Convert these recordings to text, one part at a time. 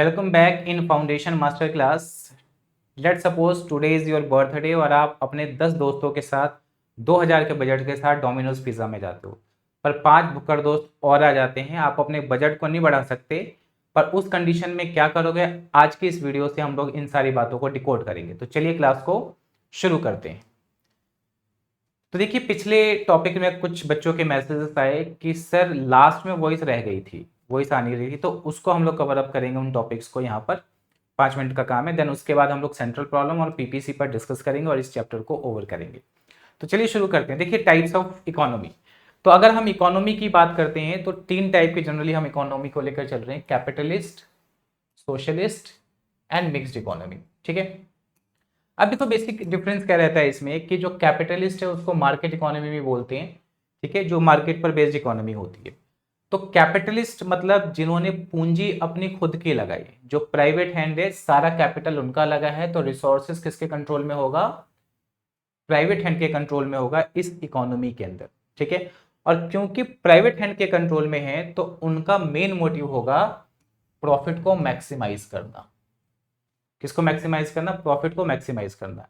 Welcome back in foundation master class. Let suppose today is your birthday और आप अपने 10 दोस्तों के साथ 2000 के बजट के साथ डोमिनोज पिज़्ज़ा में जाते हो, पर 5 भुक्कड़ दोस्त और आ जाते हैं। आप अपने बजट को नहीं बढ़ा सकते, पर उस कंडीशन में क्या करोगे? आज की इस वीडियो से हम लोग इन सारी बातों को डिकोड करेंगे। तो चलिए क्लास को शुरू करते हैं। तो देखिए, पिछले टॉपिक में कुछ बच्चों के मैसेजेस आए कि सर लास्ट में वॉइस रह गई थी, वॉइस आ नहीं रही थी, तो उसको हम लोग कवर अप करेंगे उन टॉपिक्स को। यहाँ पर 5 मिनट का काम है। देन उसके बाद हम लोग सेंट्रल प्रॉब्लम और पीपीसी पर डिस्कस करेंगे और इस चैप्टर को ओवर करेंगे। तो चलिए शुरू करते हैं। देखिए, टाइप्स ऑफ इकोनॉमी। तो अगर हम इकोनॉमी की बात करते हैं तो 3 टाइप के जनरली हम इकोनॉमी को लेकर चल रहे हैं: capitalist, socialist and mixed economy. ठीक है। अभी तो बेसिक डिफरेंस क्या रहता है इसमें कि जो कैपिटलिस्ट है उसको मार्केट इकोनॉमी भी बोलते हैं। ठीक है, जो मार्केट पर बेस्ड इकोनॉमी होती है। तो कैपिटलिस्ट मतलब जिन्होंने पूंजी अपनी खुद की लगाई, जो प्राइवेट हैंड है, सारा कैपिटल उनका लगा है, तो रिसोर्सेस किसके कंट्रोल में होगा? प्राइवेट हैंड के कंट्रोल में होगा इस इकोनॉमी के अंदर। ठीक है। और क्योंकि प्राइवेट हैंड के कंट्रोल में है तो उनका मेन मोटिव होगा प्रॉफिट को मैक्सिमाइज करना। किसको मैक्सिमाइज करना? प्रॉफिट को मैक्सिमाइज करना।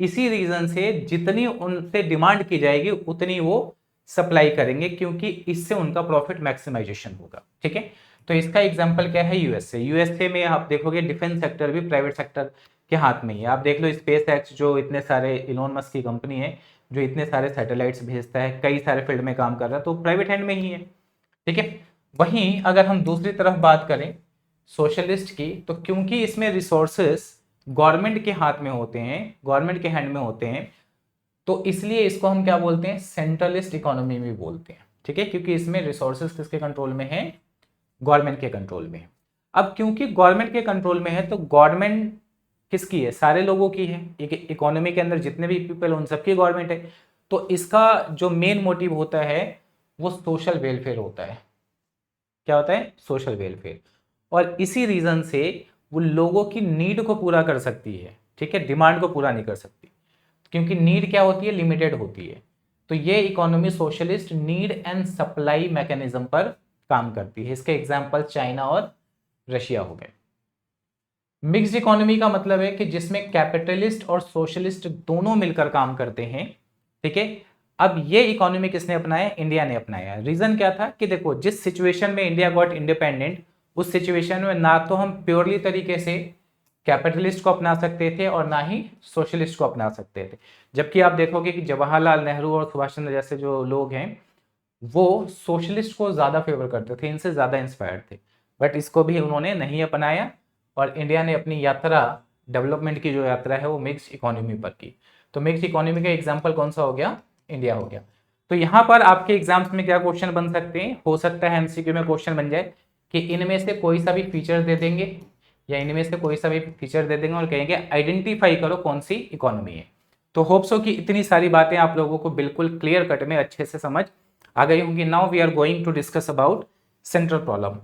इसी रीजन से जितनी उनसे डिमांड की जाएगी उतनी वो सप्लाई करेंगे, क्योंकि इससे उनका प्रॉफिट मैक्सिमाइजेशन होगा। ठीक है। तो इसका एग्जांपल क्या है? यूएसए। यूएसए में आप देखोगे डिफेंस सेक्टर भी प्राइवेट सेक्टर के हाथ में ही है। आप देख लो स्पेस एक्स, जो इतने सारे इलोन मस्क की कंपनी है, जो इतने सारे सैटेलाइट्स भेजता है, कई सारे फील्ड में काम कर रहा है, तो प्राइवेट हैंड में ही है। ठीक है। वहीं अगर हम दूसरी तरफ बात करें सोशलिस्ट की, तो क्योंकि इसमें रिसोर्सेस गवर्नमेंट के हाथ में होते हैं, गवर्नमेंट के हैंड में होते हैं, तो इसलिए इसको हम क्या बोलते हैं? सेंट्रलिस्ट इकोनॉमी भी बोलते हैं। ठीक है, क्योंकि इसमें रिसोर्सेस किसके कंट्रोल में है? गवर्नमेंट के कंट्रोल में है। अब क्योंकि गवर्नमेंट के कंट्रोल में है तो गवर्नमेंट किसकी है? सारे लोगों की है। इकोनॉमी के अंदर जितने भी पीपल उन सबकी गवर्नमेंट है। तो इसका जो मेन मोटिव होता है वो सोशल वेलफेयर होता है। क्या होता है? Social welfare. और इसी रीजन से वो लोगों की नीड को पूरा कर सकती है। ठीक है, डिमांड को पूरा नहीं कर सकती, क्योंकि नीड क्या होती है? लिमिटेड होती है। तो ये economy socialist need and supply mechanism पर काम करती है। इसके एग्जांपल चाइना और रशिया हो गए। मिक्स्ड इकोनॉमी का मतलब है कि जिसमें कैपिटलिस्ट और सोशलिस्ट दोनों मिलकर काम करते हैं। ठीक है। अब ये इकोनॉमी किसने अपनाया? इंडिया ने अपनाया। रीजन क्या था कि देखो, जिस सिचुएशन में इंडिया गॉट इंडिपेंडेंट, उस सिचुएशन में ना तो हम प्योरली तरीके से कैपिटलिस्ट को अपना सकते थे और ना ही सोशलिस्ट को अपना सकते थे। जबकि आप देखोगे कि जवाहरलाल नेहरू और सुभाष चंद्र जैसे जो लोग हैं वो सोशलिस्ट को ज्यादा फेवर करते थे, इनसे ज्यादा इंस्पायर्ड थे, बट इसको भी उन्होंने नहीं अपनाया। और इंडिया ने अपनी यात्रा, डेवलपमेंट की जो यात्रा है, वो मिक्स इकोनॉमी पर की। तो मिक्स इकोनॉमी का एग्जाम्पल कौन सा हो गया? इंडिया हो गया। तो यहाँ पर आपके एग्जाम्स में क्या क्वेश्चन बन सकते हैं? हो सकता है एमसीक्यू में क्वेश्चन बन जाए कि इनमें से कोई सा भी फीचर दे देंगे, या इनमें से कोई सा भी फीचर दे देंगे और कहेंगे आइडेंटिफाई करो कौन सी इकोनॉमी है। तो होप्स हो कि इतनी सारी बातें आप लोगों को बिल्कुल क्लियर कट में अच्छे से समझ आ गई होंगी। Now we are going to discuss about central problem.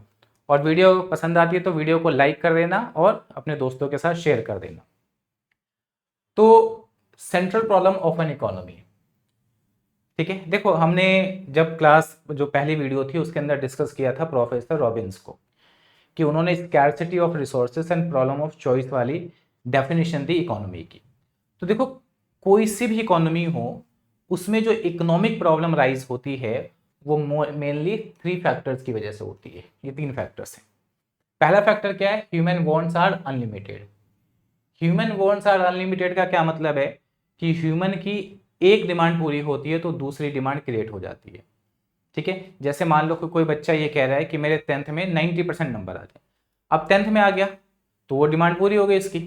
और वीडियो पसंद आती है तो वीडियो को लाइक कर देना और अपने दोस्तों के साथ शेयर कर देना। तो central problem of an economy. ठीक है, देखो हमने जब क्लास जो पहली वीडियो थी उसके अंदर डिस्कस किया था प्रोफेसर रॉबिन्स को, कि उन्होंने scarcity of resources and problem of choice वाली डेफिनेशन दी इकोनॉमी की। तो देखो, कोई सी भी इकोनॉमी हो उसमें जो इकोनॉमिक प्रॉब्लम राइज होती है वो मेनली 3 फैक्टर्स की वजह से होती है। ये 3 फैक्टर्स हैं। पहला फैक्टर क्या है? Human wants are unlimited. Human wants are unlimited का क्या मतलब है? कि ह्यूमन की एक डिमांड पूरी होती है तो दूसरी डिमांड क्रिएट हो जाती है। ठीक है, जैसे मान लो कि कोई बच्चा ये कह रहा है कि मेरे 10th में 90% नंबर आ जाए। अब 10th में आ गया तो वो डिमांड पूरी हो गई इसकी।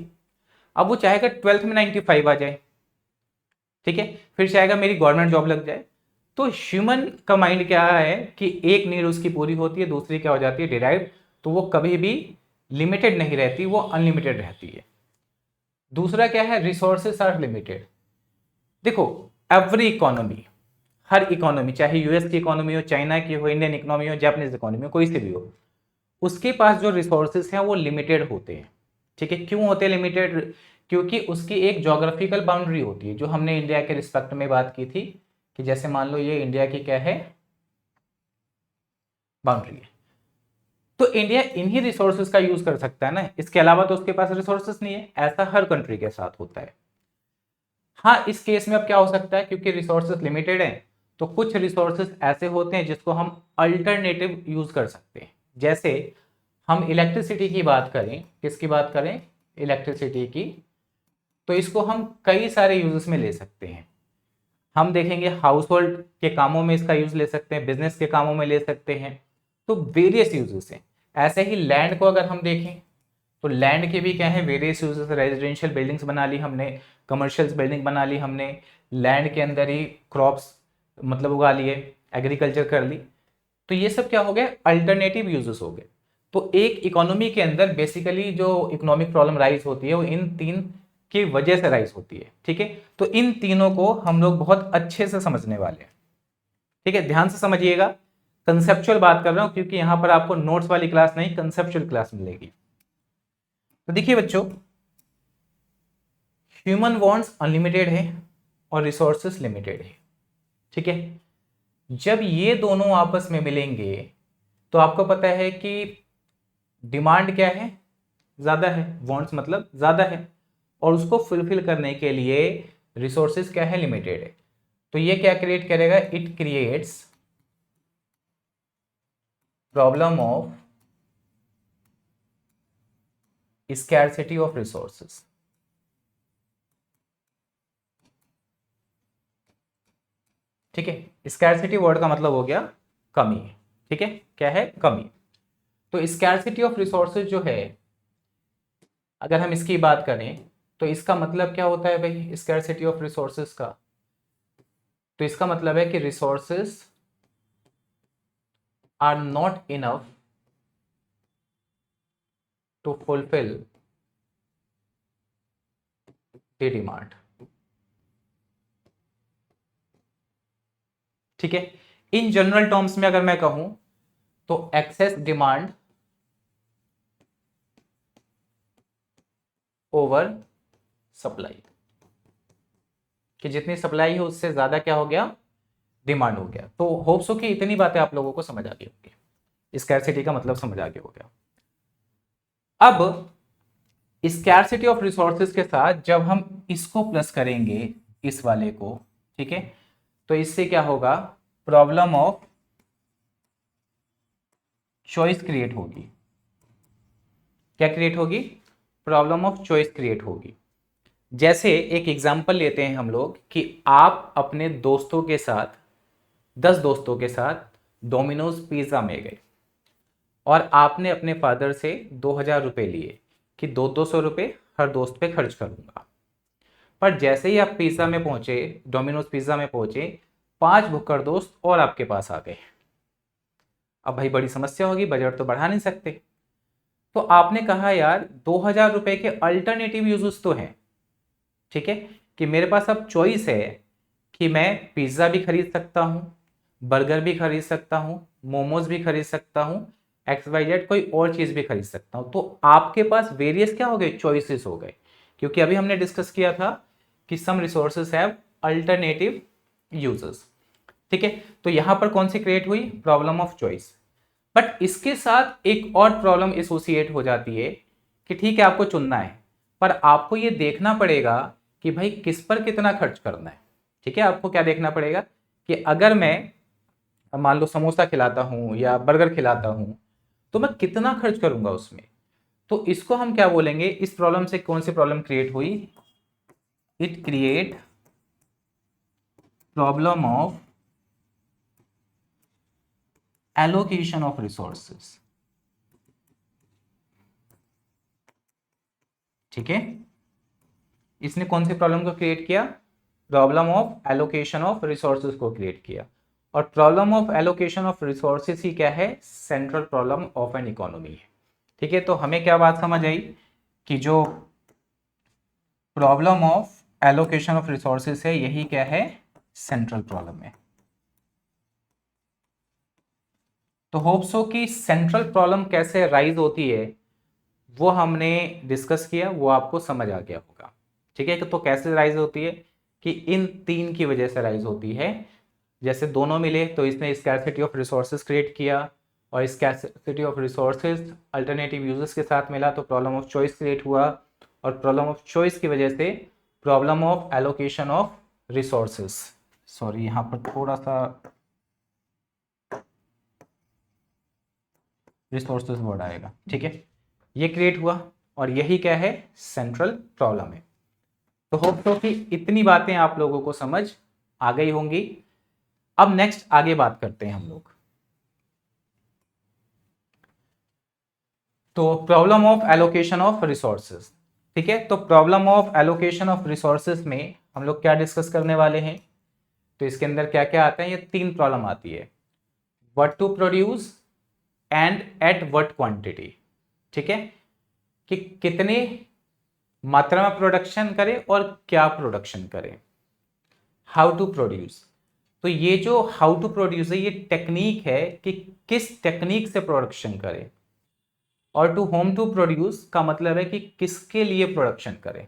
अब वो चाहेगा 12th में 95 आ जाए। ठीक है, फिर चाहेगा मेरी गवर्नमेंट जॉब लग जाए। तो ह्यूमन का माइंड क्या है कि एक नीड उसकी पूरी होती है, दूसरी क्या हो जाती है? डिराइव्ड। तो वो कभी भी लिमिटेड नहीं रहती, वो अनलिमिटेड रहती है। दूसरा क्या है? Resources are limited. देखो, एवरी इकोनॉमी, हर इकोनॉमी, चाहे यूएस की इकोनॉमी हो, चाइना की हो, इंडियन इकोनॉमी हो, जापानीज इकोनॉमी हो, कोई से भी हो, उसके पास जो रिसोर्सेस हैं वो लिमिटेड होते हैं। ठीक है, क्यों होते हैं लिमिटेड? क्योंकि उसकी एक ज्योग्राफिकल बाउंड्री होती है, जो हमने इंडिया के रिस्पेक्ट में बात की थी कि जैसे मान लो ये इंडिया की क्या है? बाउंड्री है। तो इंडिया इन्हीं रिसोर्सेज का यूज कर सकता है ना, इसके अलावा तो उसके पास रिसोर्सेज नहीं है। ऐसा हर कंट्री के साथ होता है। हाँ, इस केस में अब क्या हो सकता है, क्योंकि रिसोर्सेज लिमिटेड हैं, तो कुछ रिसोर्सेज ऐसे होते हैं जिसको हम अल्टरनेटिव यूज कर सकते हैं। जैसे हम इलेक्ट्रिसिटी की बात करें, किसकी बात करें, इलेक्ट्रिसिटी की, तो इसको हम कई सारे यूजेस में ले सकते हैं। हम देखेंगे हाउस होल्ड के कामों में इसका यूज ले सकते हैं, बिजनेस के कामों में ले सकते हैं, तो वेरियस यूजेस हैं। ऐसे ही लैंड को अगर हम देखें तो लैंड के भी क्या है, वेरियस यूजेस। रेजिडेंशियल बिल्डिंग्स बना ली हमने, कमर्शियल बिल्डिंग बना ली हमने, लैंड के अंदर ही क्रॉप्स मतलब उगा लिए, एग्रीकल्चर कर ली, तो ये सब क्या हो गए, अल्टरनेटिव यूजेस हो गए। तो एक इकोनॉमी के अंदर बेसिकली जो इकोनॉमिक प्रॉब्लम राइज होती है वो इन तीन की वजह से राइज होती है। ठीक है, तो इन तीनों को हम लोग बहुत अच्छे से समझने वाले हैं। ठीक है, ध्यान से समझिएगा, कंसेप्चुअल बात कर रहा हूं, क्योंकि यहां पर आपको नोट्स वाली क्लास नहीं, कंसेप्चुअल क्लास मिलेगी। तो देखिए बच्चों, ह्यूमन वांट्स अनलिमिटेड है और रिसोर्सेस लिमिटेड है। ठीक है, जब ये दोनों आपस में मिलेंगे तो आपको पता है कि डिमांड क्या है, ज्यादा है, वांट्स मतलब ज्यादा है, और उसको फुलफिल करने के लिए रिसोर्सेज क्या है, लिमिटेड है। तो ये क्या क्रिएट करेगा, it creates problem of scarcity of resources. ठीक है, स्कैरसिटी वर्ड का मतलब हो गया कमी। ठीक है, क्या है, कमी। तो स्कैरसिटी ऑफ रिसोर्सेज जो है, अगर हम इसकी बात करें तो इसका मतलब क्या होता है भाई, स्कैरसिटी ऑफ रिसोर्सेज का, तो इसका मतलब है कि resources are not enough to fulfil the demand. ठीक है, इन जनरल टर्म्स में अगर मैं कहूं तो एक्सेस डिमांड ओवर सप्लाई, कि जितनी सप्लाई है उससे ज्यादा क्या हो गया, डिमांड हो गया। तो होप सो कि इतनी बातें आप लोगों को समझ आ गई होगी, स्कैरसिटी का मतलब समझ आ गया होगा। अब स्कैरसिटी ऑफ रिसोर्सेज के साथ जब हम इसको प्लस करेंगे, इस वाले को, ठीक है, तो इससे क्या होगा, प्रॉब्लम ऑफ चॉइस क्रिएट होगी। क्या क्रिएट होगी, प्रॉब्लम ऑफ चॉइस क्रिएट होगी। जैसे एक एग्जांपल लेते हैं हम लोग कि आप अपने दोस्तों के साथ, 10 दोस्तों के साथ डोमिनोज पिज्जा में गए और आपने अपने फादर से 2,000 रुपये लिए कि 200 रुपये हर दोस्त पे खर्च करूंगा। पर जैसे ही आप पिज्जा में पहुंचे, डोमिनोज पिज्जा में पहुंचे, 5 भुक्कड़ दोस्त और आपके पास आ गए। अब भाई बड़ी समस्या होगी, बजट तो बढ़ा नहीं सकते। तो आपने कहा यार 2,000 रुपये के अल्टरनेटिव यूजेस तो हैं। ठीक है, कि मेरे पास अब चॉइस है कि मैं पिज्जा भी खरीद सकता हूं, बर्गर भी खरीद सकता हूं, मोमोज भी खरीद सकता हूं, XYZ कोई और चीज भी खरीद सकता हूं। तो आपके पास वेरियस क्या हो गए, चॉइसेस हो गए, क्योंकि अभी हमने डिस्कस किया था कि सम रिसोर्सेज हैव अल्टरनेटिव यूजेस। ठीक है, तो यहां पर कौन सी क्रिएट हुई, प्रॉब्लम ऑफ चॉइस। बट इसके साथ एक और प्रॉब्लम एसोसिएट हो जाती है कि ठीक है आपको चुनना है, पर आपको ये देखना पड़ेगा कि भाई किस पर कितना खर्च करना है। ठीक है, आपको क्या देखना पड़ेगा कि अगर मैं मान लो समोसा खिलाता हूं या बर्गर खिलाता हूं तो मैं कितना खर्च करूंगा उसमें। तो इसको हम क्या बोलेंगे, इस प्रॉब्लम से कौन सी प्रॉब्लम क्रिएट हुई, it create problem of allocation of resources. ठीक है, इसने कौन सी प्रॉब्लम को क्रिएट किया, problem of allocation of resources को क्रिएट किया। और problem of allocation of resources ही क्या है, central problem of an economy है। ठीक है, तो हमें क्या बात समझ आई कि जो problem of allocation of resources है यही क्या है, सेंट्रल प्रॉब्लम है। तो होप सो कि सेंट्रल प्रॉब्लम कैसे राइज होती है वो हमने डिस्कस किया, वो आपको समझ आ गया होगा। ठीक है, तो कैसे राइज होती है कि इन तीन की वजह से राइज होती है। जैसे दोनों मिले तो इसने स्कैरसिटी ऑफ रिसोर्सेज क्रिएट किया, और scarcity of resources alternative uses के साथ मिला तो प्रॉब्लम ऑफ चॉइस क्रिएट हुआ, और प्रॉब्लम ऑफ चॉइस की वजह से problem of allocation of resources, sorry यहाँ पर थोड़ा सा रिसोर्सेज वर्ड आएगा, ठीक है, ये क्रिएट हुआ, और यही क्या है, सेंट्रल प्रॉब्लम है। तो होप तो कि इतनी बातें आप लोगों को समझ आ गई होंगी। अब नेक्स्ट आगे बात करते हैं हम लोग। तो problem of allocation of resources, ठीक है। तो problem of allocation of resources में हम लोग क्या डिस्कस करने वाले हैं, तो इसके अंदर क्या क्या आता है, ये 3 प्रॉब्लम आती है, what to produce and at what quantity, ठीक है, कि कितने मात्रा में प्रोडक्शन करें और क्या प्रोडक्शन करें। हाउ टू प्रोड्यूस, तो ये जो हाउ टू प्रोड्यूस है ये टेक्निक है कि किस टेक्निक से प्रोडक्शन करें, और टू होम टू प्रोड्यूस का मतलब है कि किसके लिए प्रोडक्शन करें,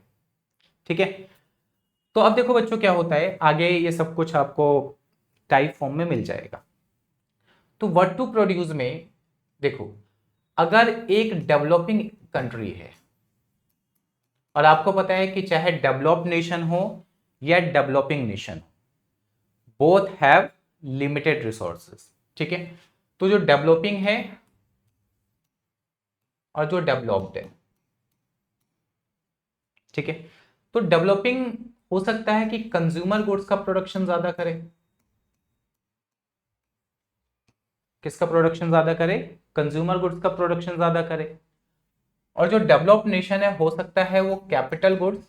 ठीक है। तो अब देखो बच्चों क्या होता है, आगे ये सब कुछ आपको टाइप फॉर्म में मिल जाएगा। तो व्हाट टू प्रोड्यूस में देखो, अगर एक डेवलपिंग कंट्री है, और आपको पता है कि चाहे डेवलप्ड नेशन हो या डेवलपिंग नेशन हो, बोथ हैव लिमिटेड रिसोर्सेज, ठीक है। तो जो डेवलपिंग है और जो डेवलप्ड है, ठीक है, तो डेवलपिंग हो सकता है कि कंज्यूमर गुड्स का प्रोडक्शन ज्यादा करे, किसका प्रोडक्शन ज्यादा करे, कंज्यूमर गुड्स का प्रोडक्शन ज्यादा करे, और जो डेवलप्ड नेशन है हो सकता है वो कैपिटल गुड्स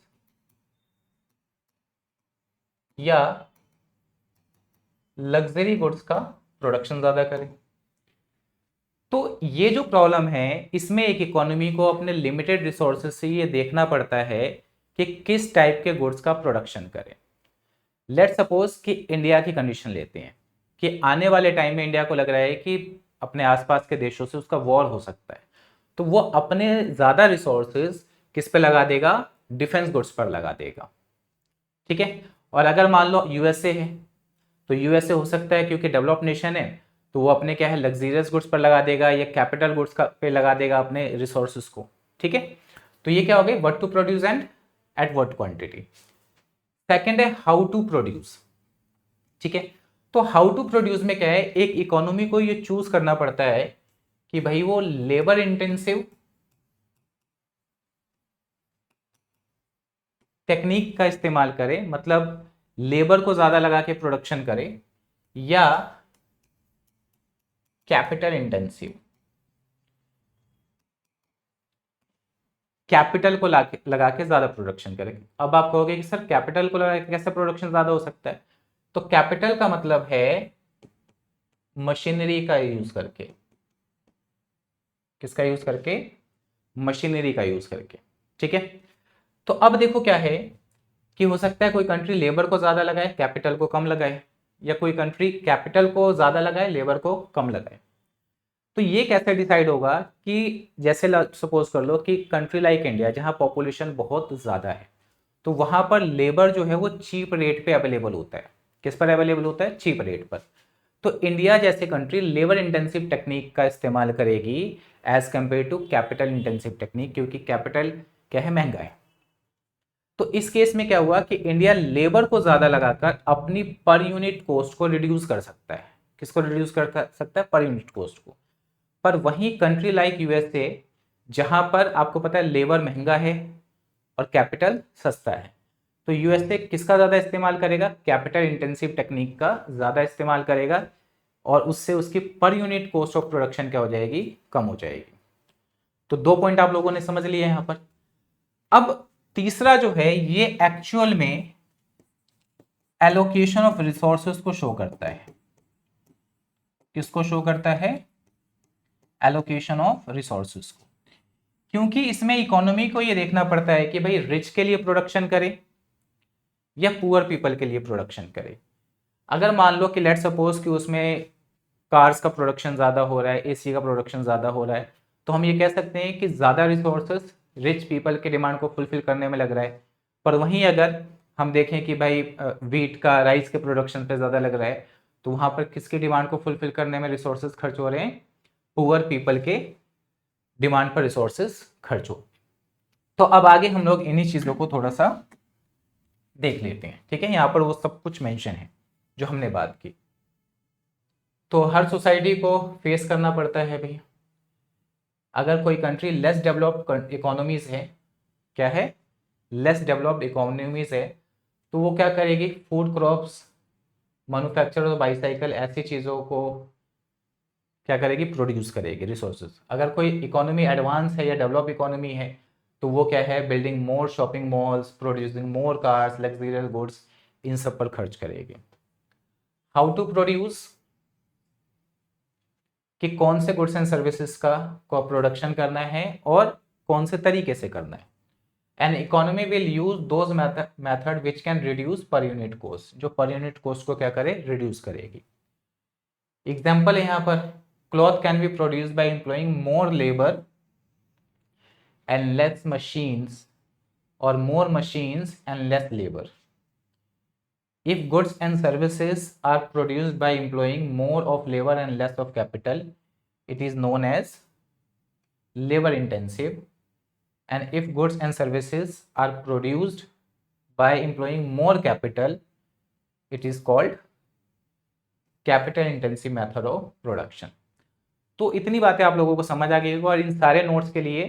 या लग्जरी गुड्स का प्रोडक्शन ज्यादा करे। तो ये जो प्रॉब्लम है इसमें एक इकोनॉमी को अपने लिमिटेड रिसोर्सेज से ये देखना पड़ता है कि किस टाइप के गुड्स का प्रोडक्शन करें। लेट्स सपोज कि इंडिया की कंडीशन लेते हैं कि आने वाले टाइम में इंडिया को लग रहा है कि अपने आसपास के देशों से उसका वॉर हो सकता है, तो वो अपने ज्यादा रिसोर्सेज किस पे लगा देगा, डिफेंस गुड्स पर लगा देगा, ठीक है। और अगर मान लो यूएसए है, तो यूएसए हो सकता है क्योंकि डेवलप्ड नेशन है तो वो अपने क्या है लग्जरियस गुड्स पर लगा देगा या कैपिटल गुड्स का पे लगा देगा अपने रिसोर्सेज को, ठीक है। तो ये क्या हो गई, what to produce and at what quantity. Second है हाउ टू प्रोड्यूस, ठीक है। तो हाउ टू प्रोड्यूस में क्या है, एक इकोनॉमी को ये चूज करना पड़ता है कि भाई वो लेबर इंटेंसिव टेक्निक का इस्तेमाल करे, मतलब लेबर को ज्यादा लगा के प्रोडक्शन करे, या कैपिटल इंटेंसिव कैपिटल को लगा के ज्यादा प्रोडक्शन करे। अब आप कहोगे कि सर कैपिटल को लगा के कैसे प्रोडक्शन ज्यादा हो सकता है, तो कैपिटल का मतलब है मशीनरी का यूज करके, किसका यूज करके, मशीनरी का यूज करके, ठीक है। तो अब देखो क्या है कि हो सकता है कोई कंट्री लेबर को ज्यादा लगाए कैपिटल को कम लगाए, या कोई कंट्री कैपिटल को ज्यादा लगाए लेबर को कम लगाए। तो ये कैसे डिसाइड होगा कि जैसे सपोज कर लो कि कंट्री लाइक इंडिया जहां पॉपुलेशन बहुत ज्यादा है, तो वहां पर लेबर जो है वो चीप रेट पे अवेलेबल होता है, किस पर अवेलेबल होता है, चीप रेट पर। तो इंडिया जैसे कंट्री लेबर इंटेंसिव टेक्निक का इस्तेमाल करेगी as compare to capital intensive technique, क्योंकि कैपिटल क्या है, महंगा है। तो इस केस में क्या हुआ कि इंडिया लेबर को ज्यादा लगाकर अपनी पर यूनिट कॉस्ट को रिड्यूस कर सकता है, किसको रिड्यूस कर सकता है, पर यूनिट कॉस्ट को। पर वहीं कंट्री लाइक यूएसए जहां पर आपको पता है लेबर महंगा है और कैपिटल सस्ता है, तो यूएसए किसका ज्यादा इस्तेमाल करेगा, कैपिटल इंटेंसिव टेक्निक का ज्यादा इस्तेमाल करेगा, और उससे उसकी per unit cost of production क्या हो जाएगी, कम हो जाएगी। तो 2 पॉइंट आप लोगों ने समझ लिए यहां पर। अब तीसरा जो है ये एक्चुअल में एलोकेशन ऑफ रिसोर्सेज को शो करता है, किसको शो करता है, एलोकेशन ऑफ रिसोर्सेज को। क्योंकि इसमें इकोनॉमी को ये देखना पड़ता है कि भाई रिच के लिए प्रोडक्शन करे या पुअर पीपल के लिए प्रोडक्शन करे। अगर मान लो कि लेट सपोज कि उसमें कार्स का प्रोडक्शन ज़्यादा हो रहा है, एसी का प्रोडक्शन ज़्यादा हो रहा है, तो हम ये कह सकते हैं कि ज़्यादा रिसोर्सेस रिच पीपल के डिमांड को फुलफिल करने में लग रहा है। पर वहीं अगर हम देखें कि भाई वीट का, राइस के प्रोडक्शन पे ज़्यादा लग रहा है, तो वहाँ पर किसकी डिमांड को फुलफिल करने में रिसोर्सेज खर्च हो रहे हैं, पुअर पीपल के डिमांड पर रिसोर्सेज खर्च हो। तो अब आगे हम लोग इन्हीं चीज़ों को थोड़ा सा देख लेते हैं। ठीक है, यहाँ पर वो सब कुछ मेंशन है जो हमने बात की। तो हर सोसाइटी को फेस करना पड़ता है भाई। अगर कोई कंट्री लेस डेवलप्ड इकोनॉमीज है, क्या है, लेस डेवलप्ड इकोनॉमीज है, तो वो क्या करेगी, फूड क्रॉप्स, मैन्युफैक्चर और बाईसाइकिल ऐसी चीज़ों को क्या करेगी, प्रोड्यूस करेगी रिसोर्सेज। अगर कोई इकोनॉमी एडवांस है या डेवलप इकोनॉमी है तो वो क्या है, building more shopping malls, producing more cars, luxurious goods, इन सब पर खर्च करेगी। हाउ टू प्रोड्यूस, कि कौन से गुड्स एंड सर्विसेज का प्रोडक्शन करना है और कौन से तरीके से करना है। An economy will use those method which can reduce per unit cost, जो पर यूनिट कॉस्ट को क्या करे, रिड्यूस करेगी। एग्जाम्पल है यहाँ पर, cloth can be produce by employing more labour and less machines, और more machines and less labour. If goods and services are produced by employing more of labor and less of capital, it is known as labor intensive. And if goods and services are produced by employing more capital, it is called capital intensive method of production. तो इतनी बातें आप लोगों को समझ आ गई होगी। और इन सारे नोट्स के लिए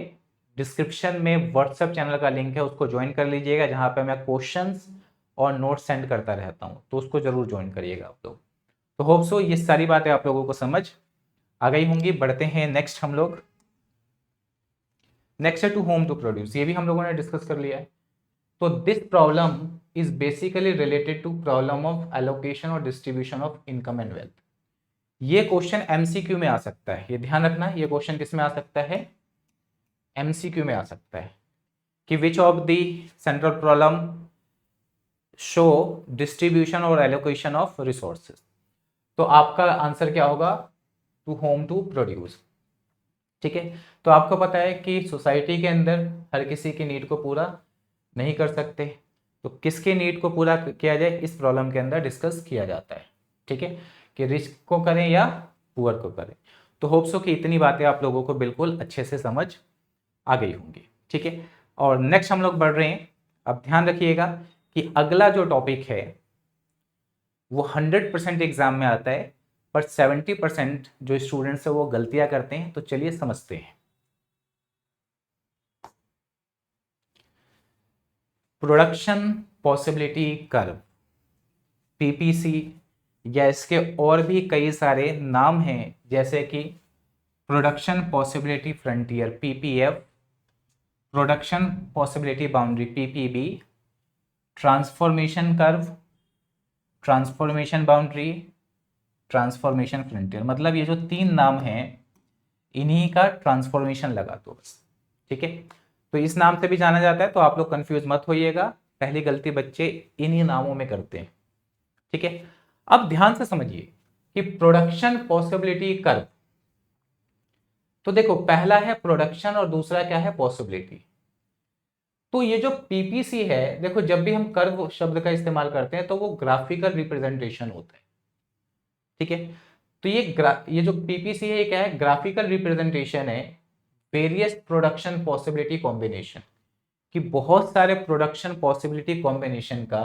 डिस्क्रिप्शन में व्हाट्सएप चैनल का लिंक है, उसको ज्वाइन कर लीजिएगा, जहां पे मैं क्वेश्चंस और नोट्स सेंड करता रहता हूं, तो उसको जरूर ज्वाइन करिएगा आप लोग। तो होप सो ये सारी बातें आप लोगों को समझ आ गई होंगी। बढ़ते हैं नेक्स्ट हम लोग। नेक्स्ट है टू होम टू प्रोड्यूस, ये भी हम लोगों ने डिस्कस कर लिया है। तो this problem is basically related to problem of allocation और distribution of income and wealth. ये क्वेश्चन एमसीक्यू में आ सकता है, ये ध्यान रखना, ये क्वेश्चन किस में आ सकता है, एमसीक्यू में आ सकता है, कि which of the central problem show distribution और एलोकेशन ऑफ रिसोर्सेज। तो आपका आंसर क्या होगा, टू होम टू प्रोड्यूस। ठीक है, तो आपको पता है कि सोसाइटी के अंदर हर किसी की नीड को पूरा नहीं कर सकते, तो किसके नीड को पूरा किया जाए इस प्रॉब्लम के अंदर डिस्कस किया जाता है। ठीक है, कि रिच को करें या पुअर को करें। तो होप सो कि इतनी बातें आप लोगों को बिल्कुल अच्छे से समझ आ गई होंगी। ठीक है, और नेक्स्ट हम लोग बढ़ रहे हैं। अब ध्यान रखिएगा कि अगला जो टॉपिक है वो 100% एग्जाम में आता है, पर 70% जो स्टूडेंट्स है वो गलतियां करते हैं। तो चलिए समझते हैं। प्रोडक्शन पॉसिबिलिटी कर्व, पीपीसी, या इसके और भी कई सारे नाम हैं, जैसे कि production possibility frontier PPF, production possibility boundary PPB, transformation curve, transformation boundary, transformation frontier. मतलब ये जो तीन नाम हैं इन्हीं का ट्रांसफॉर्मेशन लगा दो बस। ठीक है, तो इस नाम से भी जाना जाता है, तो आप लोग कंफ्यूज मत होइएगा, पहली गलती बच्चे इन्हीं नामों में करते हैं। ठीक है, अब ध्यान से समझिए कि प्रोडक्शन पॉसिबिलिटी कर्व, तो देखो पहला है प्रोडक्शन और दूसरा क्या है, पॉसिबिलिटी। तो ये जो पीपीसी है, देखो जब भी हम कर्व शब्द का इस्तेमाल करते हैं तो वो ग्राफिकल रिप्रेजेंटेशन होता है। ठीक है, तो ये जो पीपीसी है ये क्या है, ग्राफिकल रिप्रेजेंटेशन है वेरियस प्रोडक्शन पॉसिबिलिटी कॉम्बिनेशन, कि बहुत सारे प्रोडक्शन पॉसिबिलिटी कॉम्बिनेशन का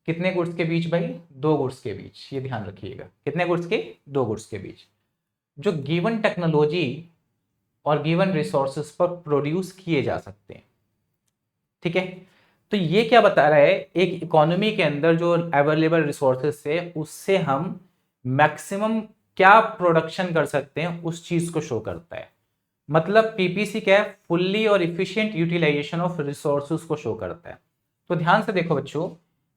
कितने गुड्स के बीच भाई, दो गुड्स के बीच। ये ध्यान रखिएगा, कितने गुड्स के, दो गुड्स के बीच, जो गिवन टेक्नोलॉजी और गिवन रिसोर्सेज पर प्रोड्यूस किए जा सकते हैं। ठीक है, तो ये क्या बता रहा है, एक इकोनॉमी के अंदर जो अवेलेबल रिसोर्सेज से उससे हम मैक्सिमम क्या प्रोडक्शन कर सकते हैं उस चीज को शो करता है। मतलब पीपीसी क्या है, फुल्ली और इफिशिएंट यूटिलाइजेशन ऑफ रिसोर्सेज को शो करता है। तो ध्यान से देखो बच्चों,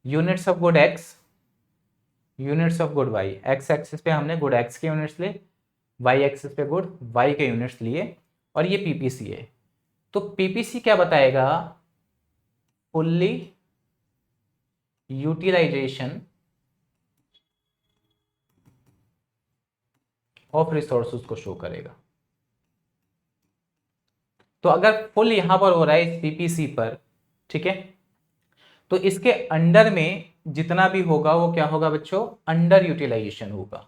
units of good X, units of good Y, X axis पे हमने गुड एक्स के यूनिट्स लिए, वाई एक्सिस पे गुड वाई के यूनिट्स लिए, और ये पीपीसी है। तो पीपीसी क्या बताएगा, फुल्ली यूटिलाइजेशन ऑफ रिसोर्सेज को शो करेगा। तो अगर फुल यहां पर हो रहा है इस पीपीसी पर, ठीक है, तो इसके अंडर में जितना भी होगा वो क्या होगा बच्चों, अंडर यूटिलाइजेशन होगा।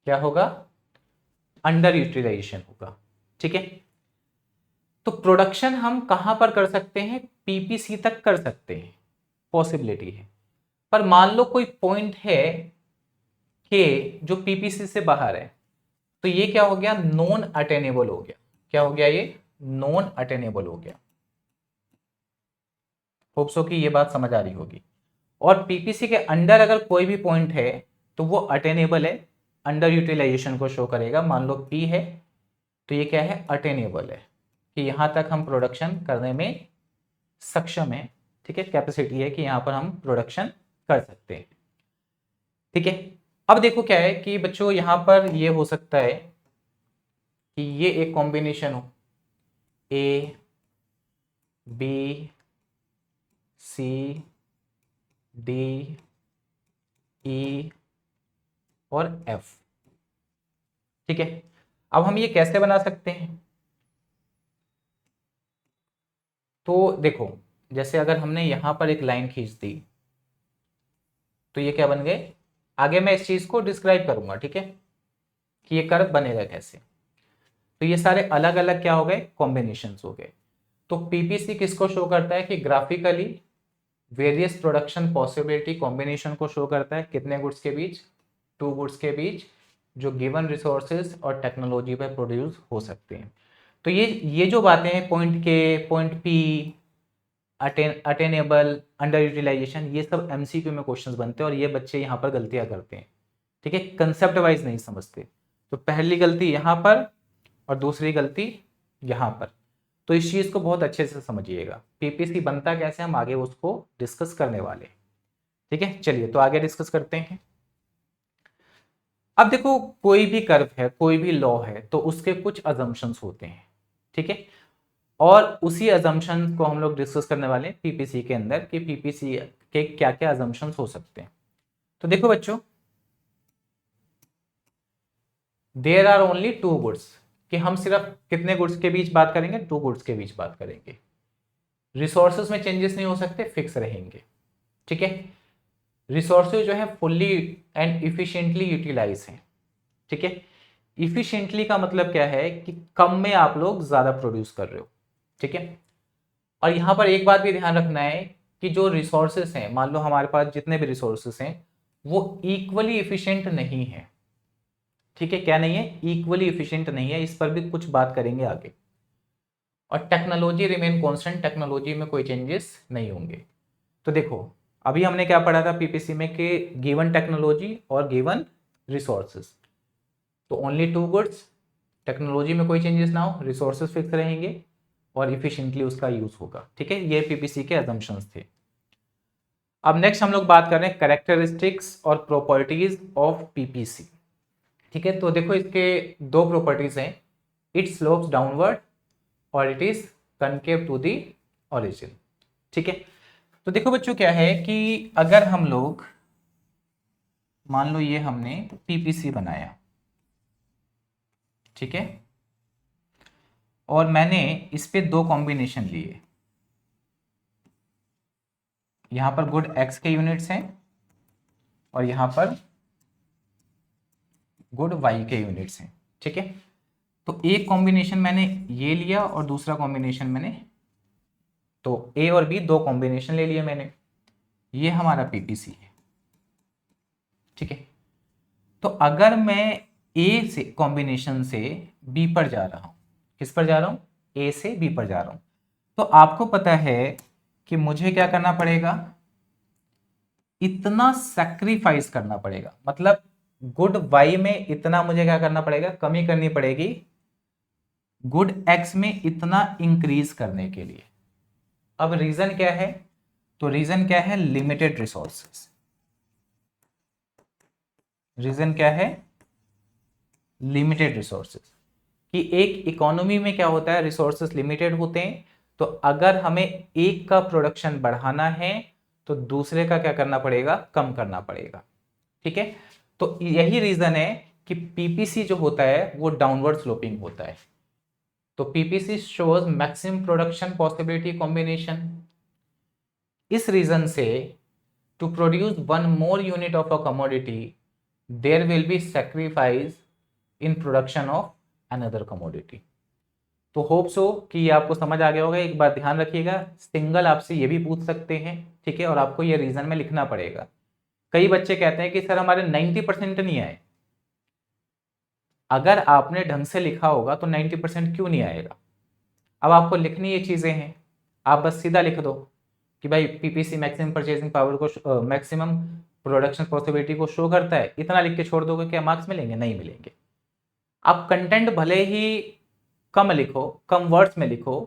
क्या होगा, अंडर यूटिलाइजेशन होगा। ठीक है, तो प्रोडक्शन हम कहां पर कर सकते हैं, पीपीसी तक कर सकते हैं, पॉसिबिलिटी है। पर मान लो कोई पॉइंट है कि जो पीपीसी से बाहर है, तो ये क्या हो गया, नॉन अटेनेबल हो गया। क्या हो गया, ये नॉन अटेनेबल हो गया। होप सो कि ये बात समझ आ रही होगी। और पीपीसी के अंडर अगर कोई भी पॉइंट है तो वो अटेनेबल है, अंडर यूटिलाइजेशन को शो करेगा। मान लो पी है तो ये क्या है, अटेनेबल है, कि यहां तक हम प्रोडक्शन करने में सक्षम है। ठीक है, कैपेसिटी है कि यहां पर हम प्रोडक्शन कर सकते हैं। ठीक है, अब देखो क्या है कि बच्चों यहां पर ये हो सकता है कि ये एक कॉम्बिनेशन हो, ए बी सी डी ई और एफ। ठीक है, अब हम ये कैसे बना सकते हैं, तो देखो जैसे अगर हमने यहां पर एक लाइन खींच दी तो ये क्या बन गए, आगे मैं इस चीज को डिस्क्राइब करूंगा। ठीक है, कि ये कर्व बनेगा कैसे। तो ये सारे अलग अलग क्या हो गए, कॉम्बिनेशंस हो गए। तो पीपीसी किसको शो करता है कि graphically various production possibility combination को शो करता है, कितने गुड्स के बीच, टू गुड्स के बीच, जो गिवन रिसोर्सेज और टेक्नोलॉजी पर प्रोड्यूस हो सकते हैं। तो ये जो बातें हैं, point K, point P, attainable, under utilization, ये सब एमसीक्यू में क्वेश्चंस बनते हैं और ये बच्चे यहाँ पर गलतियां करते हैं। ठीक है, कंसेप्ट वाइज नहीं समझते। तो पहली गलती यहाँ पर और दूसरी गलती यहाँ पर। तो इस चीज को बहुत अच्छे से समझिएगा, पीपीसी बनता कैसे हम आगे उसको डिस्कस करने वाले। ठीक है, चलिए तो आगे डिस्कस करते हैं। अब देखो कोई भी कर्व है, कोई भी लॉ है, तो उसके कुछ अजम्पशंस होते हैं। ठीक है, और उसी अजम्पशन को हम लोग डिस्कस करने वाले हैं पीपीसी के अंदर कि पीपीसी के क्या क्या अजम्पशंस हो सकते हैं। तो देखो बच्चों, there are only two goods, कि हम सिर्फ कितने गुड्स के बीच बात करेंगे, टू गुड्स के बीच बात करेंगे। रिसोर्सेज में चेंजेस नहीं हो सकते, फिक्स रहेंगे। ठीक है, रिसोर्सेज जो है फुल्ली एंड इफिशिएंटली यूटिलाइज हैं। ठीक है, इफिशिएंटली का मतलब क्या है कि कम में आप लोग ज्यादा प्रोड्यूस कर रहे हो। ठीक है, और यहां पर एक बात भी ध्यान रखना है कि जो रिसोर्सेस हैं, मान लो हमारे पास जितने भी रिसोर्सेस हैं वो इक्वली इफिशिएंट नहीं है। ठीक है, क्या नहीं है, इक्वली इफिशिएंट नहीं है, इस पर भी कुछ बात करेंगे आगे। और टेक्नोलॉजी रिमेन कांस्टेंट, टेक्नोलॉजी में कोई चेंजेस नहीं होंगे। तो देखो अभी हमने क्या पढ़ा था पीपीसी में कि गिवन टेक्नोलॉजी और गिवन रिसोर्सेस, तो ओनली टू गुड्स, टेक्नोलॉजी में कोई चेंजेस ना हो, रिसोर्सेस फिक्स रहेंगे और इफिशिएंटली उसका यूज होगा। ठीक है, ये पीपीसी के अजम्पशंस थे। अब नेक्स्ट हम लोग बात कर रहे हैं कैरेक्टरिस्टिक्स और प्रॉपर्टीज ऑफ पीपीसी। ठीक है, तो देखो इसके दो प्रॉपर्टीज हैं, इट स्लोप्स डाउनवर्ड और it is concave to the origin. ठीक है, तो देखो बच्चों क्या है कि अगर हम लोग मान लो ये हमने पीपीसी बनाया, ठीक है, और मैंने इस पे दो कॉम्बिनेशन लिए, यहां पर गुड एक्स के यूनिट्स हैं और यहां पर गुड वाई के यूनिट्स हैं। ठीक है, तो एक कॉम्बिनेशन मैंने ये लिया और दूसरा कॉम्बिनेशन मैंने, तो ए और बी दो कॉम्बिनेशन ले लिए मैंने, ये हमारा पीपीसी है। ठीक है, तो अगर मैं ए से कॉम्बिनेशन से बी पर जा रहा हूं, किस पर जा रहा हूं, ए से बी पर जा रहा हूं, तो आपको पता है कि मुझे क्या करना पड़ेगा, इतना सैक्रिफाइस करना पड़ेगा, मतलब गुड वाई में इतना मुझे क्या करना पड़ेगा, कमी करनी पड़ेगी गुड एक्स में इतना इंक्रीज करने के लिए। अब रीजन क्या है, तो रीजन क्या है, लिमिटेड रिसोर्सेस। रीजन क्या है, लिमिटेड रिसोर्सेस, कि एक इकोनॉमी में क्या होता है, रिसोर्सेस लिमिटेड होते हैं। तो अगर हमें एक का प्रोडक्शन बढ़ाना है तो दूसरे का क्या करना पड़ेगा, कम करना पड़ेगा। ठीक है, तो यही रीजन है कि पीपीसी जो होता है वो डाउनवर्ड स्लोपिंग होता है। तो PPC shows maximum production possibility combination. इस रीजन से to produce one more unit of a commodity there will be sacrifice in production of another commodity. तो होप सो कि ये आपको समझ आ गया होगा। एक बात ध्यान रखिएगा, सिंगल आपसे ये भी पूछ सकते हैं, ठीक है, और आपको ये रीजन में लिखना पड़ेगा। कई बच्चे कहते हैं कि सर हमारे 90% नहीं आए। अगर आपने ढंग से लिखा होगा तो 90% क्यों नहीं आएगा। अब आपको लिखनी ये चीजें हैं, आप बस सीधा लिख दो कि भाई पीपीसी मैक्सिमम परचेजिंग पावर को, मैक्सिमम प्रोडक्शन पॉसिबिलिटी को शो करता है, इतना लिख के छोड़ दोगे, क्या मार्क्स मिलेंगे? नहीं मिलेंगे। आप कंटेंट भले ही कम लिखो, कम वर्ड्स में लिखो,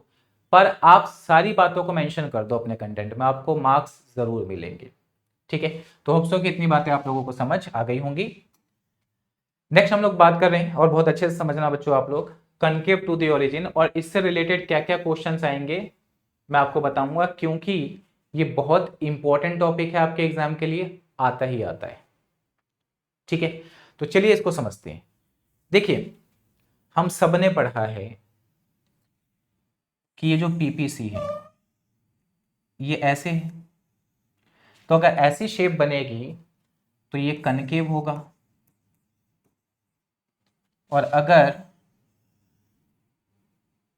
पर आप सारी बातों को मेंशन कर दो अपने कंटेंट में, आपको मार्क्स जरूर मिलेंगे, ठीक है। तो होप सो कि इतनी बातें आप लोगों को समझ आ गई होंगी। नेक्स्ट हम लोग बात कर रहे हैं, और बहुत अच्छे से समझना बच्चों आप लोग, कनकेव टू द ओरिजिन, और इससे रिलेटेड क्या क्या क्वेश्चंस आएंगे मैं आपको बताऊंगा, क्योंकि ये बहुत इंपॉर्टेंट टॉपिक है आपके एग्जाम के लिए, आता ही आता है, ठीक है। तो चलिए इसको समझते हैं। देखिए, हम सबने पढ़ा है कि ये जो पीपीसी है ये ऐसे है, तो अगर ऐसी शेप बनेगी तो ये कनकेव होगा, और अगर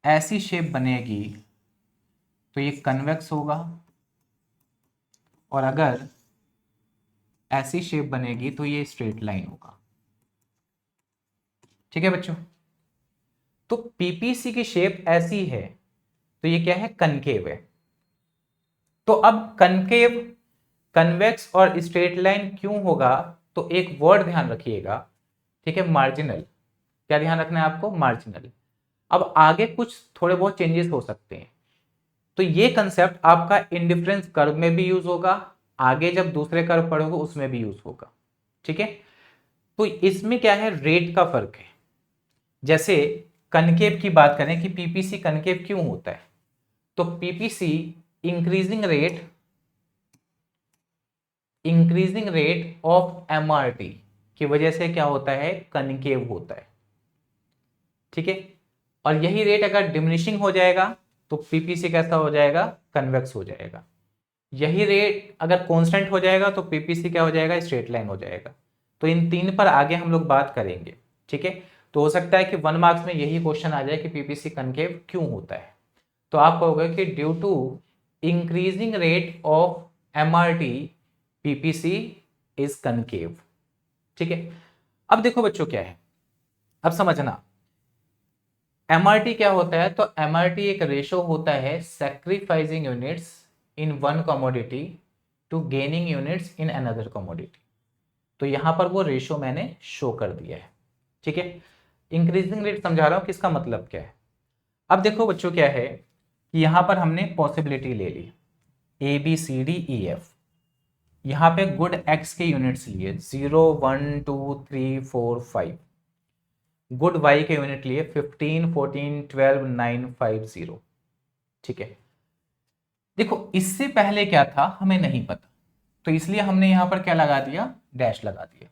ऐसी शेप बनेगी तो ये कन्वेक्स होगा, और अगर ऐसी शेप बनेगी तो ये स्ट्रेट लाइन होगा, ठीक है बच्चों। तो पीपीसी की शेप ऐसी है तो ये क्या है? कनकेव है। तो अब कनकेव, कन्वेक्स और स्ट्रेट लाइन क्यों होगा? तो एक वर्ड ध्यान रखिएगा, ठीक है, मार्जिनल। क्या ध्यान रखना है आपको? मार्जिनल। अब आगे कुछ थोड़े बहुत चेंजेस हो सकते हैं, तो ये कंसेप्ट आपका इंडिफरेंस कर्व में भी यूज होगा, आगे जब दूसरे कर्व पढ़ोगे उसमें भी यूज होगा, ठीक है। तो इसमें क्या है? रेट का फर्क है। जैसे कनकेव की बात करें कि पीपीसी कनकेव क्यों होता है, तो PPC increasing rate of MRT की वजह से क्या होता है? कनकेव होता है, ठीक है। और यही रेट अगर डिमिनिशिंग हो जाएगा तो पीपीसी कैसा हो जाएगा? कन्वेक्स हो जाएगा। यही रेट अगर कांस्टेंट हो जाएगा तो पीपीसी क्या हो जाएगा? स्ट्रेट लाइन हो जाएगा। तो इन तीन पर आगे हम लोग बात करेंगे, ठीक है। तो हो सकता है कि 1 मार्क्स में यही क्वेश्चन आ जाए कि पीपीसी कनकेव क्यों होता है। तो आप कहोगे कि due to increasing rate of MRT PPC is concave, ठीक है। अब देखो बच्चों क्या है, अब समझना एमआरटी क्या होता है। तो एमआरटी एक रेशो होता है sacrificing units in one commodity to gaining units in another commodity. तो यहां पर वो रेशो मैंने शो कर दिया है, ठीक है। इंक्रीजिंग रेट समझा रहा हूं कि इसका मतलब क्या है। अब देखो बच्चों क्या है कि यहां पर हमने पॉसिबिलिटी ले ली A B C D E F, यहां पे गुड एक्स के यूनिट्स लिए 0 1 2 3 4 5, गुड वाई के यूनिट लिए 15 14 12 9 5 0, ठीक है। देखो इससे पहले क्या था हमें नहीं पता, तो इसलिए हमने यहां पर क्या लगा दिया? डैश लगा दिया।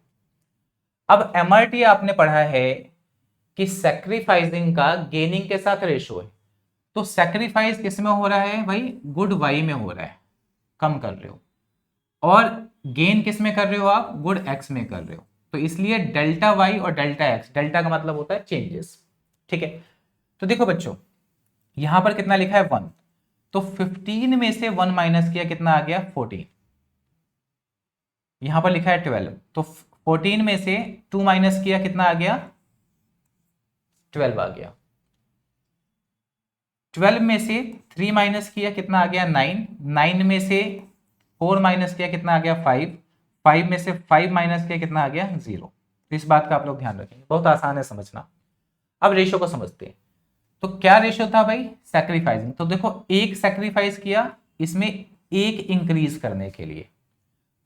अब एमआरटी आपने पढ़ा है कि सैक्रिफाइसिंग का गेनिंग के साथ रेशो है, तो सैक्रिफाइस किस में हो रहा है भाई? गुड वाई में हो रहा है, कम कर रहे हो, और गेन किस में कर रहे हो आप? गुड एक्स में कर रहे हो। तो इसलिए डेल्टा वाई और डेल्टा एक्स, डेल्टा का मतलब होता है चेंजेस, ठीक है। तो देखो बच्चों यहां पर कितना लिखा है? 1, तो 15 में से 1 माइनस किया, कितना आ गया? 14। यहां पर लिखा है 12, तो 14 में से 2 माइनस किया, कितना आ गया? 12 आ गया। 12 में से 3 माइनस किया, कितना आ गया? 9। 9 में से 4 माइनस किया, कितना आ गया? 5। 5 में से 5 माइनस किया, कितना आ गया? 0। तो इस बात का आप लोग ध्यान रखेंगे, बहुत आसान है समझना। अब रेशो को समझते हैं। तो क्या रेशो था भाई? सैक्रिफाइसिंग। तो देखो एक सैक्रिफाइस किया इसमें एक इंक्रीज करने के लिए,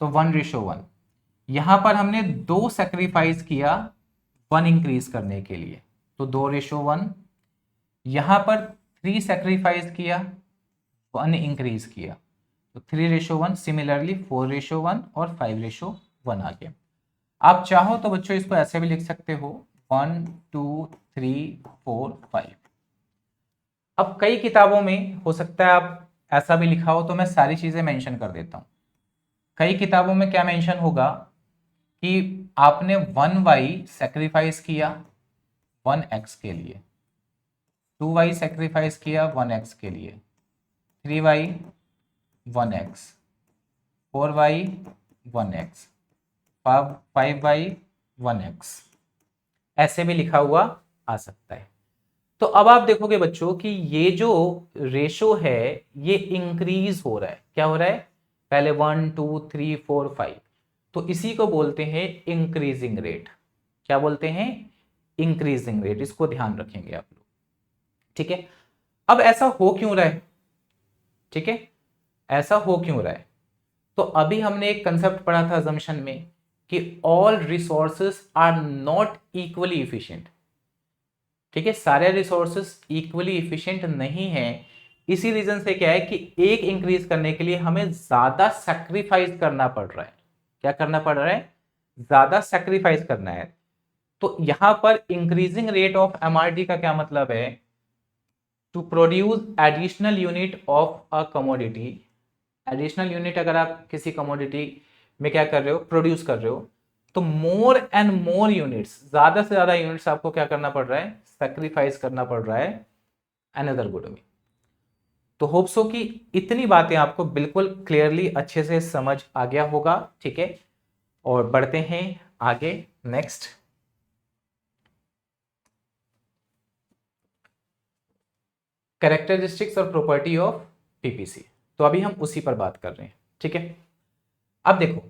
तो 1:1। यहां पर हमने 2 सैक्रिफाइस किया 1 इंक्रीज करने के लिए, तो 2:1। यहां पर 3 सैक्रिफाइस किया 1 इंक्रीज किया, तो 3:1। सिमिलरली 4:1 और 5:1 आ गया। आप चाहो तो बच्चों इसको ऐसे भी लिख सकते हो 1 2 3 4 5। अब कई किताबों में हो सकता है आप ऐसा भी लिखा हो, तो मैं सारी चीजें मेंशन कर देता हूं। कई किताबों में क्या मेंशन होगा कि आपने 1y सेक्रीफाइस किया 1x के लिए, 2y सेक्रीफाइस किया 1x के लिए, 3y 1x, 4y 1x, 5y 1x, ऐसे भी लिखा हुआ आ सकता है। तो अब आप देखोगे बच्चों कि ये जो रेशो है ये इंक्रीज हो रहा है। क्या हो रहा है? पहले 1 2 3 4 5, तो इसी को बोलते हैं इंक्रीजिंग रेट। क्या बोलते हैं? Increasing rate. इसको ध्यान रखेंगे आप लोग, ठीक है। अब ऐसा हो क्यों रहा है? ठीक है, ऐसा हो क्यों रहा है? तो अभी हमने एक कंसेप्ट पढ़ा था assumption में कि all resources are not equally efficient. ठीक है, सारे रिसोर्सेस इक्वली इफिशिएंट नहीं है। इसी रीजन से क्या है कि एक इंक्रीज करने के लिए हमें ज्यादा सैक्रिफाइस करना पड़ रहा है। क्या करना पड़ रहा है? ज्यादा सैक्रिफाइस करना है। तो यहां पर इंक्रीजिंग रेट ऑफ एमआरटी का क्या मतलब है? To produce additional unit of a commodity. Additional unit अगर आप किसी कमोडिटी में क्या कर रहे हो? प्रोड्यूस कर रहे हो, तो मोर एंड मोर यूनिट्स, ज्यादा से ज्यादा यूनिट्स आपको क्या करना पड़ रहा है? सेक्रीफाइस करना पड़ रहा है अनदर गुड में। तो होप सो कि इतनी बातें आपको बिल्कुल क्लियरली अच्छे से समझ आ गया होगा, ठीक है। और बढ़ते हैं आगे नेक्स्ट। कैरेक्टरिस्टिक्स और प्रॉपर्टी ऑफ पीपीसी। तो अभी हम उसी पर बात कर रहे हैं, ठीक है। अब देखो,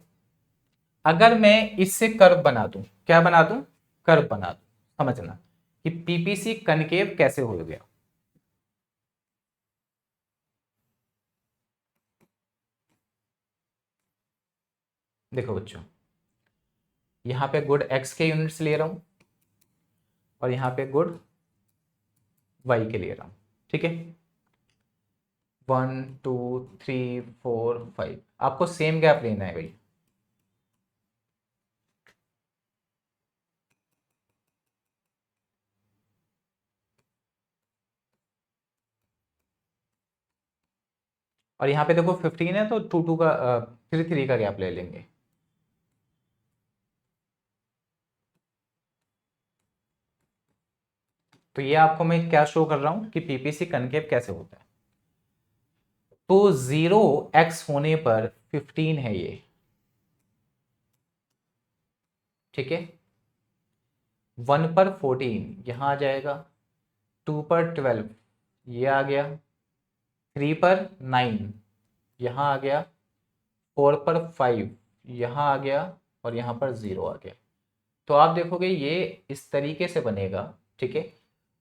अगर मैं इससे कर्व बना दूं, क्या बना दूं? कर्व बना दूं। समझना कि पीपीसी कनकेव कैसे हो गया। देखो बच्चों, यहां पे गुड एक्स के यूनिट्स ले रहा हूं और यहां पे गुड वाई के ले रहा हूं, ठीक है। 1 2 3 4 5, आपको सेम गैप लेना है भाई। और यहाँ पे देखो 15 है तो 2 2 का 3 3 का गैप ले लेंगे। तो ये आपको मैं क्या शो कर रहा हूं कि पीपीसी कनकेव कैसे होता है। तो 0x होने पर 15 है ये, ठीक है। 1 पर 14 यहां आ जाएगा, 2 पर 12 ये आ गया, 3 पर 9 यहां आ गया, 4 पर 5 यहां आ गया और यहां पर 0 आ गया। तो आप देखोगे ये इस तरीके से बनेगा, ठीक है।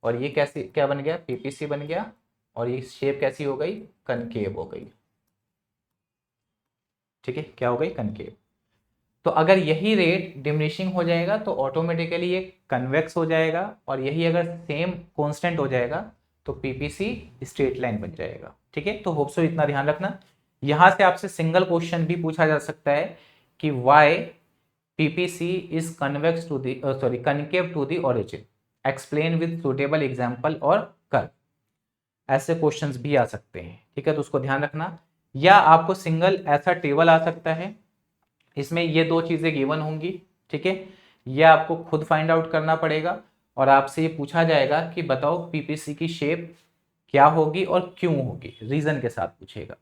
और ये कैसे क्या बन गया? पीपीसी बन गया। और ये शेप कैसी हो गई? कनकेव हो गई, ठीक है। क्या हो गई? कनकेव। तो अगर यही रेट डिमिनिशिंग हो जाएगा तो ऑटोमेटिकली ये कन्वेक्स हो जाएगा, और यही अगर सेम कांस्टेंट हो जाएगा तो पीपीसी स्ट्रेट लाइन बन जाएगा, ठीक है। तो होप सो इतना ध्यान रखना। यहां से आपसे सिंगल क्वेश्चन भी पूछा जा सकता है कि why PPC is convex to the sorry concave to the origin, explain with suitable example और कर्व। ऐसे क्वेश्चंस भी आ सकते हैं, ठीक है। तो उसको ध्यान रखना। या आपको सिंगल ऐसा टेबल आ सकता है, इसमें ये दो चीजें गिवन होंगी, ठीक है। ये आपको खुद फाइंड आउट करना पड़ेगा और आपसे ये पूछा जाएगा कि बताओ पीपीसी की शेप क्या होगी और क्यों होगी, रीजन के साथ पूछेगा,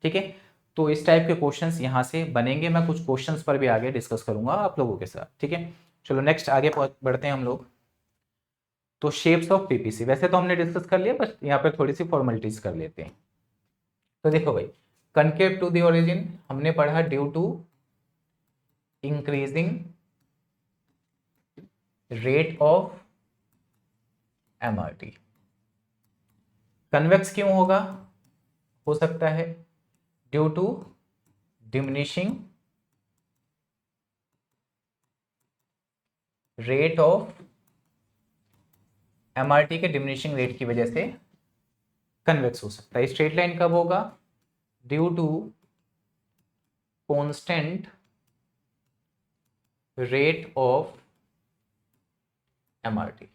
ठीक है। तो इस टाइप के क्वेश्चंस यहाँ से बनेंगे। मैं कुछ क्वेश्चंस पर भी आगे डिस्कस करूंगा आप लोगों के साथ, ठीक है। चलो नेक्स्ट आगे बढ़ते हैं हम लोग। तो शेप्स ऑफ पीपीसी वैसे तो हमने डिस्कस कर लिया, बस यहाँ पर थोड़ी सी फॉर्मेलिटीज कर लेते हैं। तो देखो भाई, कनकेव टू द ओरिजिन हमने पढ़ा due to increasing rate of MRT. Convex क्यों होगा? हो सकता है due to diminishing rate of MRT के डिमिनिशिंग रेट की वजह से कन्वेक्स हो सकता है। स्ट्रेट लाइन कब होगा? Due to constant rate of MRT.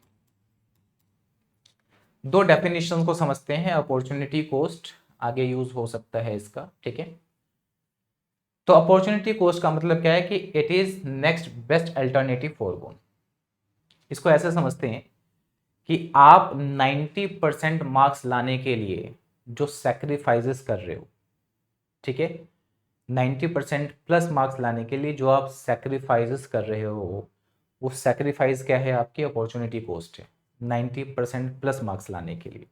दो डेफिनेशन को समझते हैं। अपॉर्चुनिटी कॉस्ट आगे यूज हो सकता है इसका, ठीक है। तो अपॉर्चुनिटी कॉस्ट का मतलब क्या है कि it is next best alternative foregone. इसको ऐसे समझते हैं कि आप 90% मार्क्स लाने के लिए जो सेक्रीफाइसेस कर रहे हो, ठीक है, 90% प्लस मार्क्स लाने के लिए जो आप सेक्रीफाइसेस कर रहे हो, वो सेक्रीफाइस क्या है? आपकी अपॉर्चुनिटी कॉस्ट है 90% प्लस मार्क्स लाने के लिए,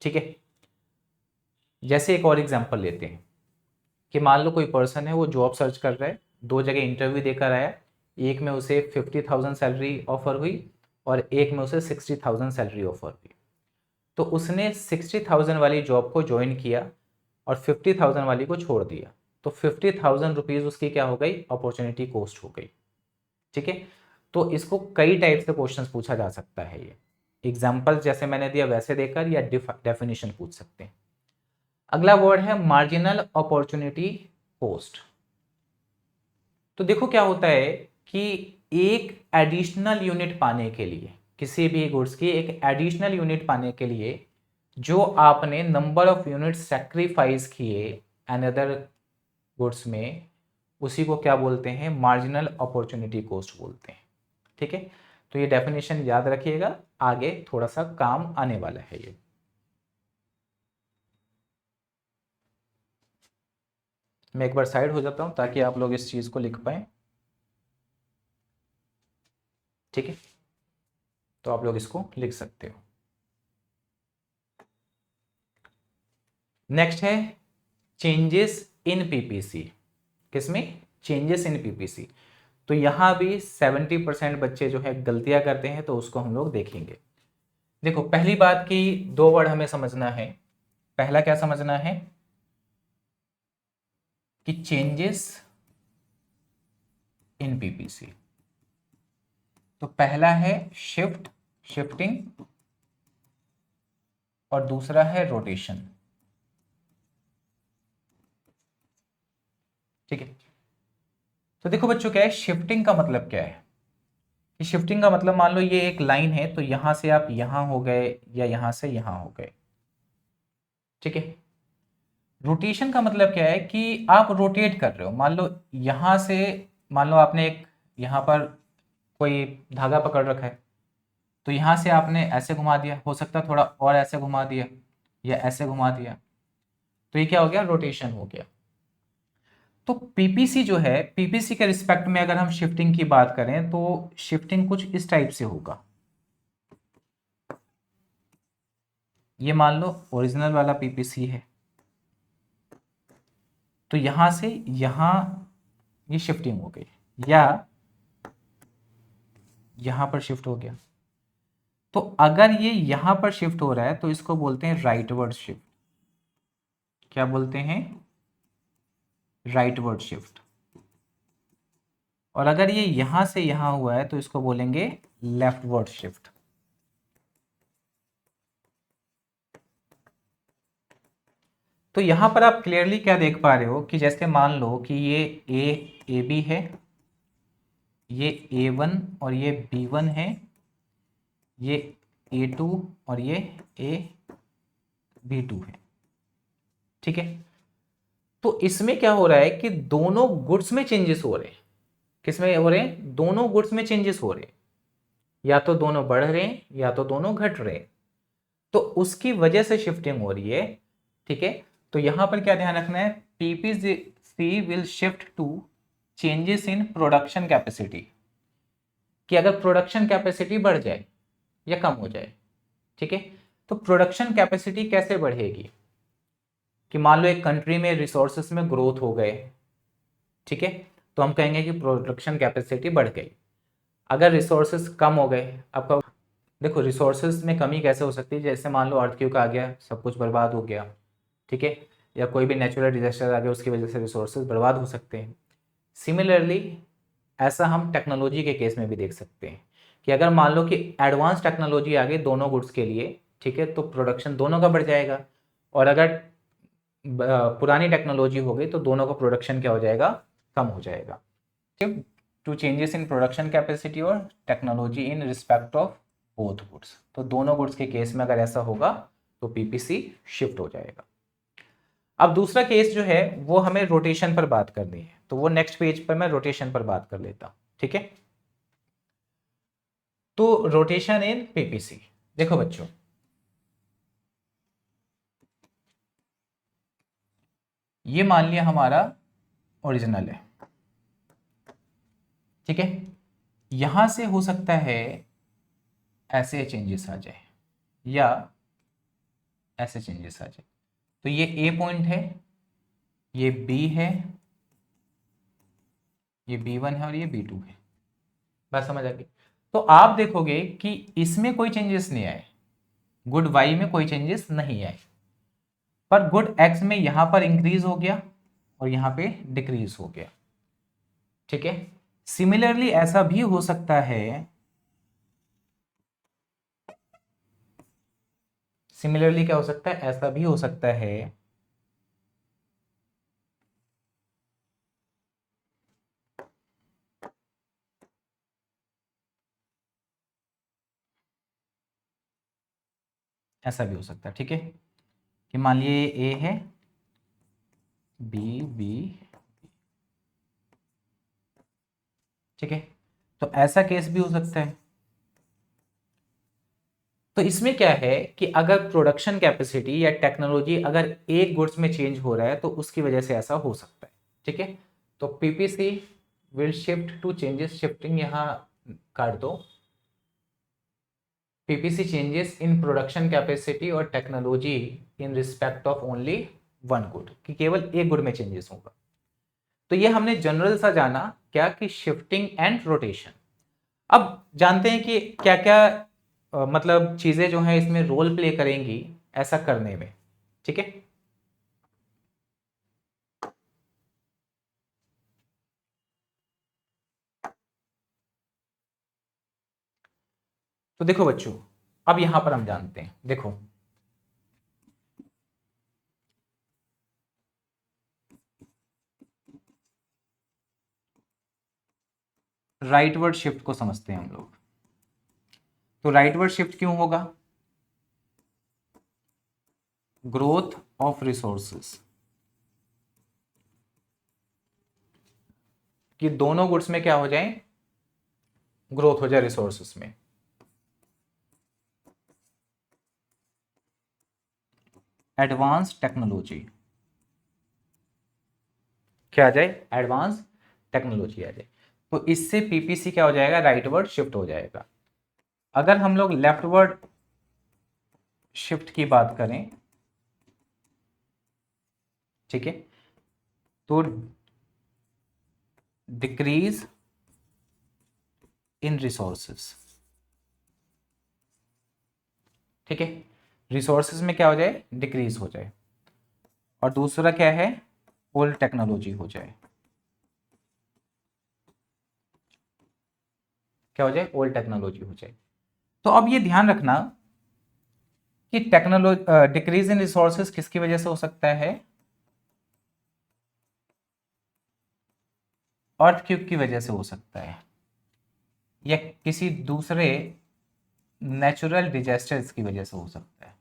ठीक है। जैसे एक और एग्जांपल लेते हैं कि मान लो कोई पर्सन है, वो जॉब सर्च कर रहा है, 2 जगह इंटरव्यू देकर आया, एक में उसे 50,000 सैलरी ऑफर हुई और एक में उसे 60,000 सैलरी ऑफर हुई। तो उसने 60,000 वाली जॉब को ज्वाइन किया और 50,000 वाली को छोड़ दिया। तो 50,000 रुपीज़ उसकी क्या हो गई? अपॉर्चुनिटी कॉस्ट हो गई, ठीक है। तो इसको कई टाइप से क्वेश्चन पूछा जा सकता है। ये एग्जाम्पल जैसे मैंने दिया वैसे देकर या डेफिनेशन पूछ सकते हैं। अगला वर्ड है मार्जिनल अपॉर्चुनिटी कॉस्ट। तो देखो क्या होता है कि एक एडिशनल यूनिट पाने के लिए, किसी भी गुड्स की एक एडिशनल यूनिट पाने के लिए जो आपने नंबर ऑफ यूनिट सेक्रीफाइस किए अनदर गुड्स में, उसी को क्या बोलते हैं? मार्जिनल अपॉर्चुनिटी कॉस्ट बोलते हैं, ठीक है। तो ये डेफिनेशन याद रखिएगा, आगे थोड़ा सा काम आने वाला है ये। मैं एक बार साइड हो जाता हूं ताकि आप लोग इस चीज को लिख पाए, ठीक है। तो आप लोग इसको लिख सकते हो। नेक्स्ट है चेंजेस इन पीपीसी। किसमें? Changes in PPC. तो यहां भी 70% बच्चे जो है गलतियां करते हैं, तो उसको हम लोग देखेंगे। देखो पहली बात की 2 वर्ड हमें समझना है। पहला क्या समझना है कि चेंजेस इन पीपीसी। तो पहला है शिफ्ट, शिफ्टिंग, और दूसरा है रोटेशन, ठीक है। तो देखो बच्चों क्या है शिफ्टिंग का मतलब? क्या है कि शिफ्टिंग का मतलब, मान लो ये एक लाइन है, तो यहां से आप यहां हो गए या यहां से यहां हो गए, ठीक है। रोटेशन का मतलब क्या है कि आप रोटेट कर रहे हो। मान लो यहां से, मान लो आपने एक यहां पर कोई धागा पकड़ रखा है, तो यहां से आपने ऐसे घुमा दिया, हो सकता है थोड़ा और ऐसे घुमा दिया या ऐसे घुमा दिया, तो ये क्या हो गया? रोटेशन हो गया। तो पीपीसी जो है, पीपीसी के रिस्पेक्ट में अगर हम शिफ्टिंग की बात करें तो शिफ्टिंग कुछ इस टाइप से होगा। ये मान लो ओरिजिनल वाला पीपीसी है, तो यहां से यहां ये शिफ्टिंग हो गई, या यहां पर शिफ्ट हो गया। तो अगर ये यहां पर शिफ्ट हो रहा है तो इसको बोलते हैं राइटवर्ड शिफ्ट। क्या बोलते हैं? Rightward shift. और अगर ये यहां से यहां हुआ है तो इसको बोलेंगे लेफ्टवर्ड शिफ्ट। तो यहां पर आप क्लियरली क्या देख पा रहे हो कि जैसे मान लो कि ये ए बी है, ये A1 और ये B1 है, ये A2 और ये B2 है, ठीक है। तो इसमें क्या हो रहा है कि दोनों गुड्स में चेंजेस हो रहे हैं। किसमें हो रहे हैं? दोनों गुड्स में चेंजेस हो रहे हैं। या तो दोनों बढ़ रहे हैं या तो दोनों घट रहे हैं, तो उसकी वजह से शिफ्टिंग हो रही है, ठीक है। तो यहां पर क्या ध्यान रखना है? PPC will shift to changes in production capacity. कि अगर प्रोडक्शन कैपेसिटी बढ़ जाए या कम हो जाए, ठीक है। तो प्रोडक्शन कैपेसिटी कैसे बढ़ेगी? कि मान लो एक कंट्री में रिसोर्सेस में ग्रोथ हो गए, ठीक है, तो हम कहेंगे कि प्रोडक्शन कैपेसिटी बढ़ गई। अगर रिसोर्सेस कम हो गए, आपका देखो रिसोर्सेज में कमी कैसे हो सकती है? जैसे मान लो अर्थक्वेक आ गया, सब कुछ बर्बाद हो गया, ठीक है, या कोई भी नेचुरल डिजास्टर आ गया, उसकी वजह से रिसोर्सेज बर्बाद हो सकते हैं। सिमिलरली ऐसा हम टेक्नोलॉजी के केस में भी देख सकते हैं कि अगर मान लो कि एडवांस टेक्नोलॉजी आ गई दोनों गुड्स के लिए, ठीक है, तो प्रोडक्शन दोनों का बढ़ जाएगा। और अगर पुरानी टेक्नोलॉजी हो गई तो दोनों का प्रोडक्शन क्या हो जाएगा? कम हो जाएगा। Two changes in production capacity और technology in respect of both goods. तो दोनों गुड्स के केस में अगर ऐसा होगा तो पीपीसी शिफ्ट हो जाएगा। अब दूसरा केस जो है वो हमें रोटेशन पर बात करनी है, तो वो नेक्स्ट पेज पर मैं रोटेशन पर बात कर लेता हूं, ठीक है। तो रोटेशन इन पीपीसी, देखो बच्चों, ये मान लिया हमारा ओरिजिनल है, ठीक है। यहां से हो सकता है ऐसे चेंजेस आ जाए या ऐसे चेंजेस आ जाए। तो ये ए पॉइंट है, ये बी है, ये B1 है और ये B2 है। बात समझ आ गई। तो आप देखोगे कि इसमें कोई चेंजेस नहीं आए, गुड वाई में कोई चेंजेस नहीं आए, पर गुड एक्स में यहां पर इंक्रीज हो गया और यहां पे डिक्रीज हो गया, ठीक है। सिमिलरली ऐसा भी हो सकता है, सिमिलरली क्या हो सकता है, ऐसा भी हो सकता है ऐसा भी हो सकता है, ठीक है, कि मान लिए ए है, बी बी, ठीक है। तो ऐसा केस भी हो सकता है। तो इसमें क्या है कि अगर प्रोडक्शन कैपेसिटी या टेक्नोलॉजी अगर एक गुड्स में चेंज हो रहा है तो उसकी वजह से ऐसा हो सकता है, ठीक है। तो PPC will shift to changes, shifting यहां काट दो, PPC changes in production capacity और technology in respect of only one good, कि केवल एक गुड में चेंजेस होगा। तो ये हमने जनरल सा जाना क्या, कि शिफ्टिंग एंड रोटेशन। अब जानते हैं कि क्या क्या मतलब चीजें जो हैं इसमें रोल प्ले करेंगी ऐसा करने में, ठीक है। तो देखो बच्चों, अब यहां पर हम जानते हैं, देखो राइटवर्ड शिफ्ट को समझते हैं हम लोग। तो राइटवर्ड शिफ्ट क्यों होगा, ग्रोथ ऑफ रिसोर्सेस, कि दोनों गुड्स में क्या हो जाए, ग्रोथ हो जाए रिसोर्सेस में। एडवांस टेक्नोलॉजी क्या आ जाए, एडवांस टेक्नोलॉजी आ जाए। तो इससे पीपीसी क्या हो जाएगा, राइटवर्ड शिफ्ट हो जाएगा। अगर हम लोग लेफ्टवर्ड शिफ्ट की बात करें, ठीक है, तो डिक्रीज इन रिसोर्सेस, ठीक है, रिसोर्सेज में क्या हो जाए, डिक्रीज हो जाए। और दूसरा क्या है, ओल्ड टेक्नोलॉजी हो जाए, क्या हो जाए, ओल्ड टेक्नोलॉजी हो जाए। तो अब ये ध्यान रखना कि टेक्नोलॉजी डिक्रीज इन रिसोर्सेज किसकी वजह से हो सकता है, अर्थक्वेक की वजह से हो सकता है, या किसी दूसरे नेचुरल डिजास्टर्स की वजह से हो सकता है।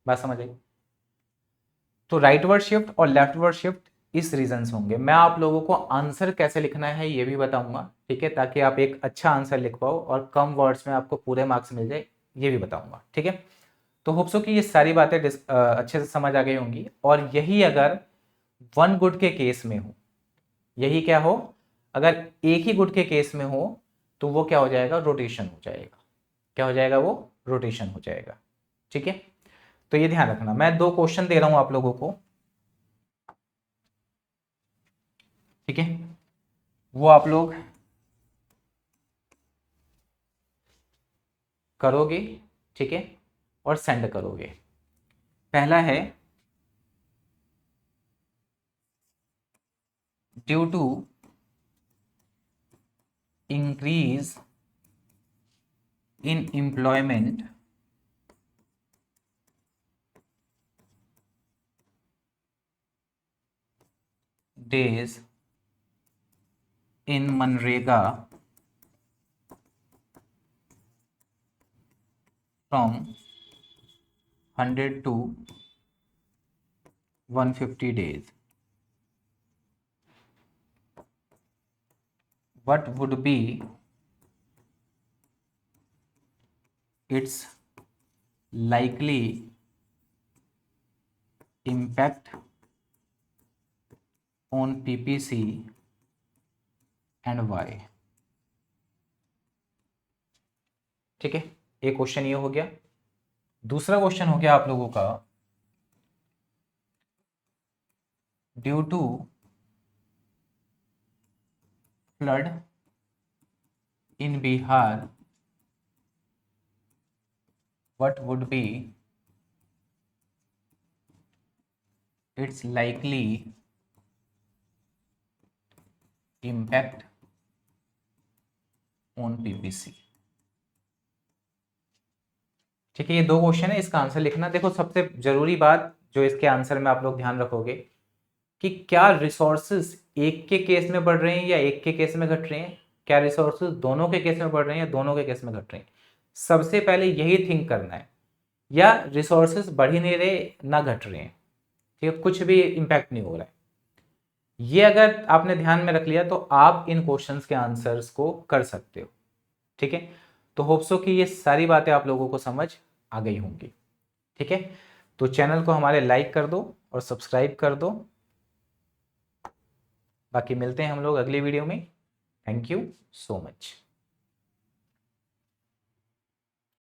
बात समझ आई। तो राइटवर्ड शिफ्ट और लेफ्टवर्ड शिफ्ट इस रीजन से होंगे। मैं आप लोगों को आंसर कैसे लिखना है ये भी बताऊंगा, ठीक है, ताकि आप एक अच्छा आंसर लिख पाओ और कम वर्ड्स में आपको पूरे मार्क्स मिल जाए, ये भी बताऊंगा, ठीक है। तो होप सो कि ये सारी बातें अच्छे से समझ आ गई होंगी। और यही अगर वन गुड के केस में हो, यही क्या हो, अगर एक ही गुड के केस में हो तो वो क्या हो जाएगा, रोटेशन हो जाएगा। क्या हो जाएगा, वो रोटेशन हो जाएगा, ठीक है। तो ये ध्यान रखना, मैं दो क्वेश्चन दे रहा हूं आप लोगों को, ठीक है, वो आप लोग करोगे, ठीक है, और सेंड करोगे। पहला है, due to increase in employment days in MNREGA from 100 to 150 days, what would be its likely impact on PPC and why? ठीक है, एक क्वेश्चन ये हो गया। दूसरा क्वेश्चन हो गया आप लोगों का, due to flood in Bihar what would be its likely impact on PPC? ठीक है, ये दो क्वेश्चन है, इसका आंसर लिखना। देखो सबसे जरूरी बात जो इसके आंसर में आप लोग ध्यान रखोगे कि क्या रिसोर्सेज एक के केस में बढ़ रहे हैं या एक के केस में घट रहे हैं, क्या रिसोर्सेज दोनों के केस में बढ़ रहे हैं या दोनों के केस में घट रहे हैं। सबसे पहले यही थिंक करना है, या रिसोर्सेज बढ़ ही नहीं रहे ना घट रहे हैं, ठीक है, कुछ भी इम्पैक्ट नहीं हो रहा है। ये अगर आपने ध्यान में रख लिया तो आप इन क्वेश्चंस के आंसर्स को कर सकते हो। ठीक है, तो होप सो कि ये सारी बातें आप लोगों को समझ आ गई होंगी। ठीक है, तो चैनल को हमारे लाइक कर दो और सब्सक्राइब कर दो। बाकी मिलते हैं हम लोग अगली वीडियो में। Thank you so much.